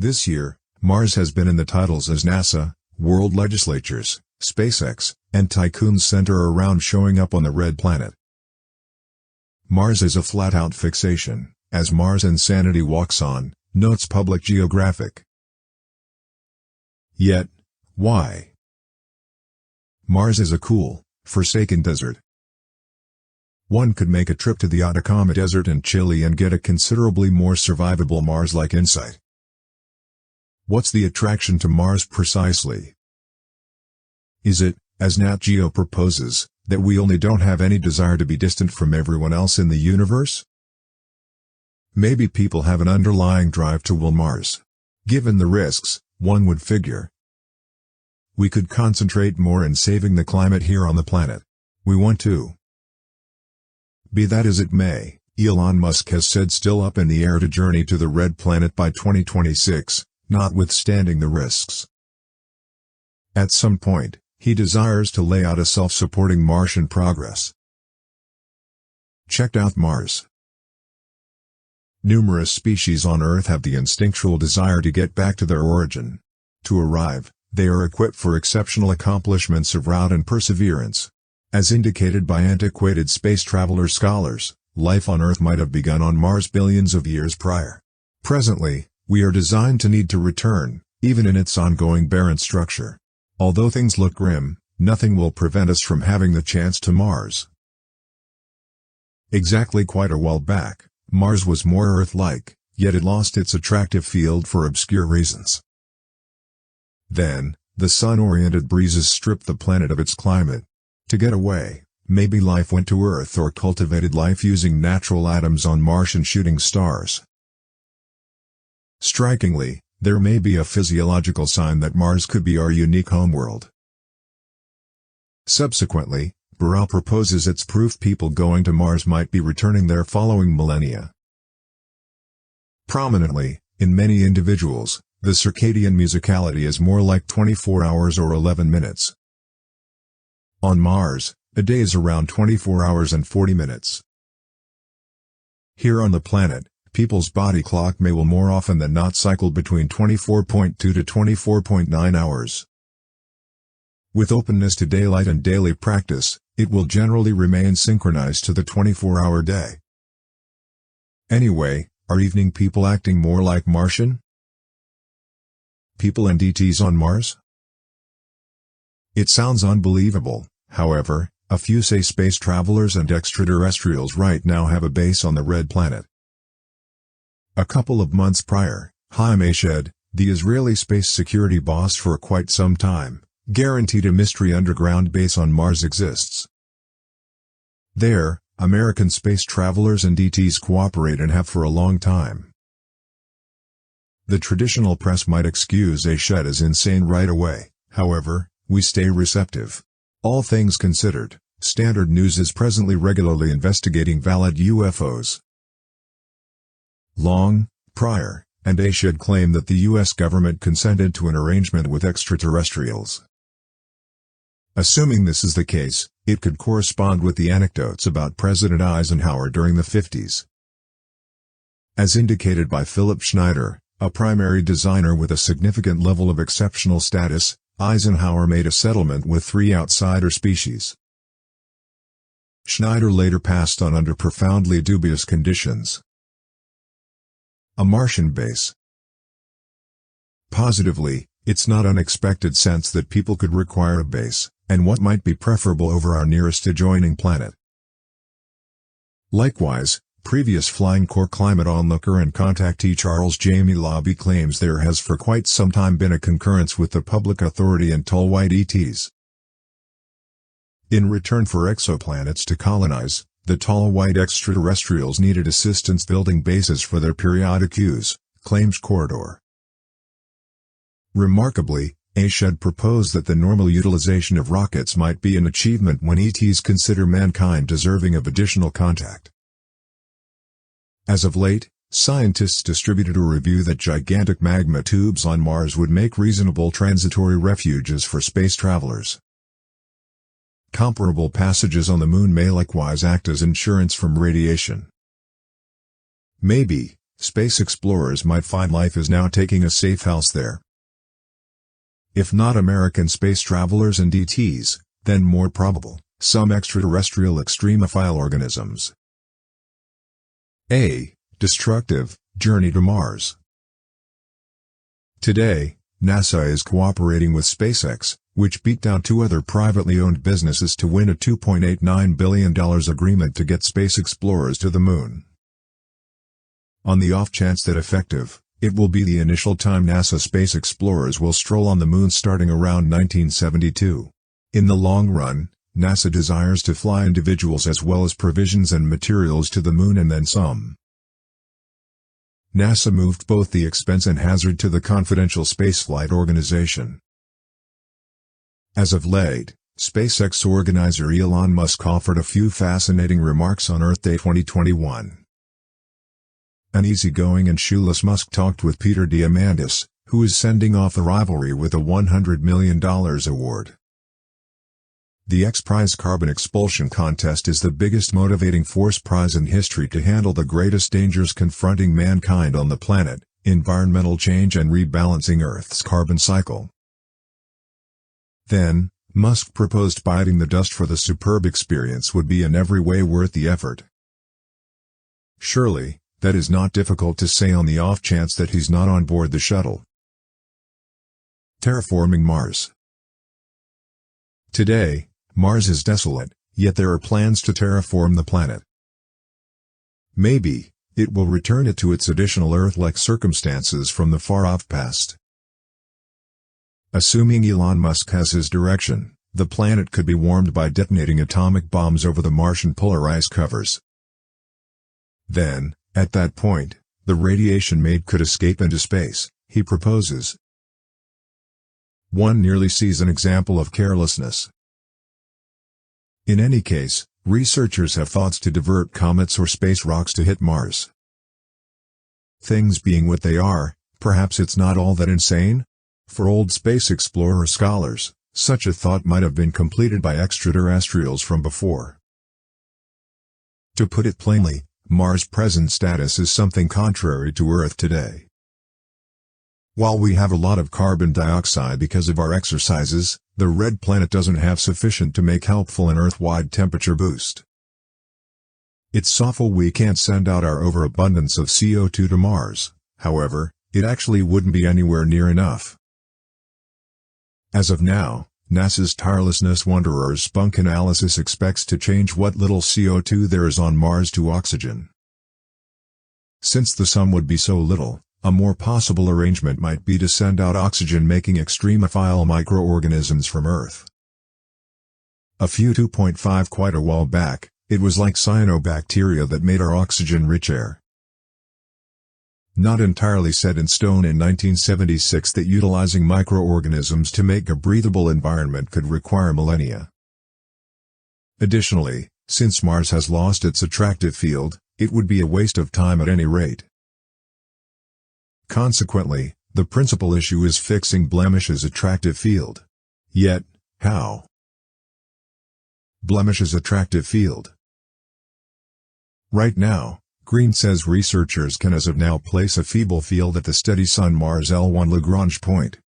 This year, Mars has been in the titles as NASA, world legislatures, SpaceX, and tycoons center around showing up on the red planet. Mars is a flat-out fixation, as Mars insanity walks on, notes Public Geographic. Yet, why? Mars is a cool, forsaken desert. One could make a trip to the Atacama Desert in Chile and get a considerably more survivable Mars-like insight. What's the attraction to Mars precisely? Is it, as NatGeo proposes, that we only don't have any desire to be distant from everyone else in the universe? Maybe people have an underlying drive to will Mars. Given the risks, one would figure we could concentrate more in saving the climate here on the planet. We want to. Be that as it may, Elon Musk has said still up in the air to journey to the red planet by 2026, notwithstanding the risks. At some point, he desires to lay out a self-supporting Martian progress. Checked out Mars. Numerous species on Earth have the instinctual desire to get back to their origin. To arrive, they are equipped for exceptional accomplishments of route and perseverance. As indicated by antiquated space traveler scholars, life on Earth might have begun on Mars billions of years prior. Presently, we are designed to need to return, even in its ongoing barren structure. Although things look grim, nothing will prevent us from having the chance to Mars. Exactly quite a while back, Mars was more Earth-like, yet it lost its attractive field for obscure reasons. Then, the sun-oriented breezes stripped the planet of its climate. To get away, maybe life went to Earth or cultivated life using natural atoms on Martian shooting stars. Strikingly, there may be a physiological sign that Mars could be our unique homeworld. Subsequently, Burrell proposes it's proof people going to Mars might be returning there following millennia. Prominently, in many individuals, the circadian musicality is more like 24 hours or 11 minutes. On Mars, a day is around 24 hours and 40 minutes. Here on the planet, people's body clock may will more often than not cycle between 24.2 to 24.9 hours. With openness to daylight and daily practice, it will generally remain synchronized to the 24-hour day. Anyway, are evening people acting more like Martian people and ETs on Mars? It sounds unbelievable, however, a few say space travelers and extraterrestrials right now have a base on the red planet. A couple of months prior, Haim Eshed, the Israeli space security boss for quite some time, guaranteed a mystery underground base on Mars exists. There, American space travelers and ETs cooperate and have for a long time. The traditional press might excuse Eshed as insane right away, however, we stay receptive. All things considered, Standard News is presently regularly investigating valid UFOs. Long, prior, and Eshed claimed that the U.S. government consented to an arrangement with extraterrestrials. Assuming this is the case, it could correspond with the anecdotes about President Eisenhower during the 50s. As indicated by Philip Schneider, a primary designer with a significant level of exceptional status, Eisenhower made a settlement with 3 outsider species. Schneider later passed on under profoundly dubious conditions. A Martian base. Positively, it's not unexpected sense that people could require a base, and what might be preferable over our nearest adjoining planet. Likewise, previous Flying Core climate onlooker and contactee Charles Jamie Lobby claims there has for quite some time been a concurrence with the public authority and tall white ETs. In return for exoplanets to colonize, the tall white extraterrestrials needed assistance building bases for their periodic use, claims Corridor. Remarkably, Eshed proposed that the normal utilization of rockets might be an achievement when ETs consider mankind deserving of additional contact. As of late, scientists distributed a review that gigantic magma tubes on Mars would make reasonable transitory refuges for space travelers. Comparable passages on the Moon may likewise act as insurance from radiation. Maybe, space explorers might find life is now taking a safe house there. If not American space travelers and ETs, then more probable, some extraterrestrial extremophile organisms. A destructive journey to Mars. Today, NASA is cooperating with SpaceX, which beat down two other privately owned businesses to win a $2.89 billion agreement to get space explorers to the Moon. On the off chance that effective, it will be the initial time NASA space explorers will stroll on the Moon starting around 1972. In the long run, NASA desires to fly individuals as well as provisions and materials to the Moon and then some. NASA moved both the expense and hazard to the confidential spaceflight organization. As of late, SpaceX organizer Elon Musk offered a few fascinating remarks on Earth Day 2021. An easygoing and shoeless Musk talked with Peter Diamandis, who is sending off a rivalry with a $100 million award. The X-Prize carbon expulsion contest is the biggest motivating force prize in history to handle the greatest dangers confronting mankind on the planet, environmental change and rebalancing Earth's carbon cycle. Then, Musk proposed biting the dust for the superb experience would be in every way worth the effort. Surely, that is not difficult to say on the off chance that he's not on board the shuttle. Terraforming Mars. Today, Mars is desolate, yet there are plans to terraform the planet. Maybe, it will return it to its additional Earth-like circumstances from the far-off past. Assuming Elon Musk has his direction, the planet could be warmed by detonating atomic bombs over the Martian polar ice covers. Then, at that point, the radiation made could escape into space, he proposes. One nearly sees an example of carelessness. In any case, researchers have thoughts to divert comets or space rocks to hit Mars. Things being what they are, perhaps it's not all that insane? For old space explorer scholars, such a thought might have been completed by extraterrestrials from before. To put it plainly, Mars' present status is something contrary to Earth today. While we have a lot of carbon dioxide because of our exercises, the red planet doesn't have sufficient to make helpful an Earth-wide temperature boost. It's awful we can't send out our overabundance of CO2 to Mars, however, it actually wouldn't be anywhere near enough. As of now, NASA's tirelessness Wanderer's spunk analysis expects to change what little CO2 there is on Mars to oxygen. Since the sum would be so little, a more possible arrangement might be to send out oxygen-making extremophile microorganisms from Earth. A few 2.5 quite a while back, it was like cyanobacteria that made our oxygen-rich air. Not entirely set in stone in 1976 that utilizing microorganisms to make a breathable environment could require millennia. Additionally, since Mars has lost its attractive field, it would be a waste of time at any rate. Consequently, the principal issue is fixing Blemish's attractive field. Yet, how? Blemish's attractive field. Right now, Green says researchers can as of now place a feeble field at the steady Sun Mars L1 Lagrange point.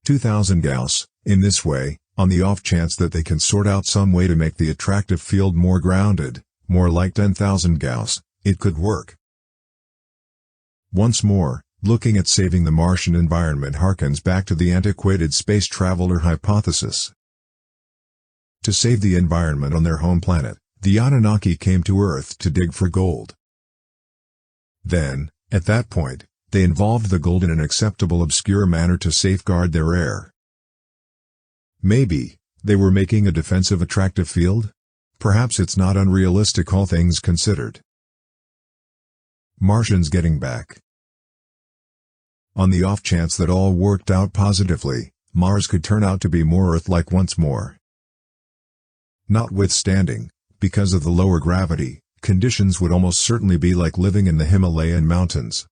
2000 Gauss. In this way, on the off chance that they can sort out some way to make the attractive field more grounded, more like 10,000 Gauss, it could work. Once more, looking at saving the Martian environment harkens back to the antiquated space traveler hypothesis. To save the environment on their home planet, the Anunnaki came to Earth to dig for gold. Then, at that point, they involved the gold in an acceptable obscure manner to safeguard their air. Maybe, they were making a defensive attractive field? Perhaps it's not unrealistic all things considered. Martians getting back. On the off chance that all worked out positively, Mars could turn out to be more Earth-like once more. Notwithstanding, because of the lower gravity, conditions would almost certainly be like living in the Himalayan mountains.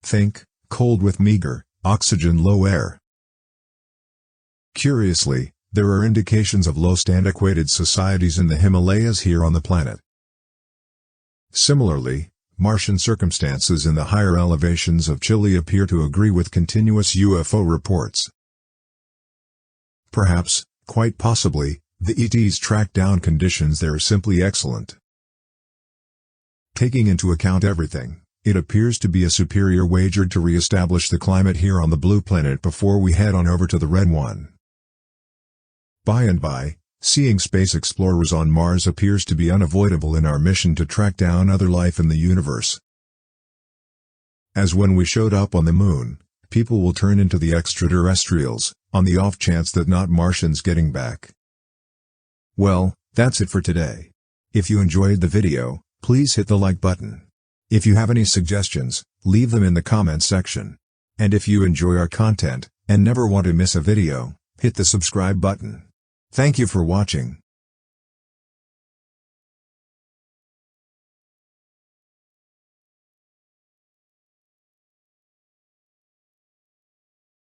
Think, cold with meager, oxygen-low air. Curiously, there are indications of lost antiquated societies in the Himalayas here on the planet. Similarly, Martian circumstances in the higher elevations of Chile appear to agree with continuous UFO reports. Perhaps, quite possibly, the ETs track down conditions there are simply excellent. Taking into account everything, it appears to be a superior wager to re-establish the climate here on the blue planet before we head on over to the red one. By and by, seeing space explorers on Mars appears to be unavoidable in our mission to track down other life in the universe. As when we showed up on the moon, people will turn into the extraterrestrials, on the off chance that not Martians getting back. Well, that's it for today. If you enjoyed the video, please hit the like button. If you have any suggestions, leave them in the comments section. And if you enjoy our content, and never want to miss a video, hit the subscribe button. Thank you for watching.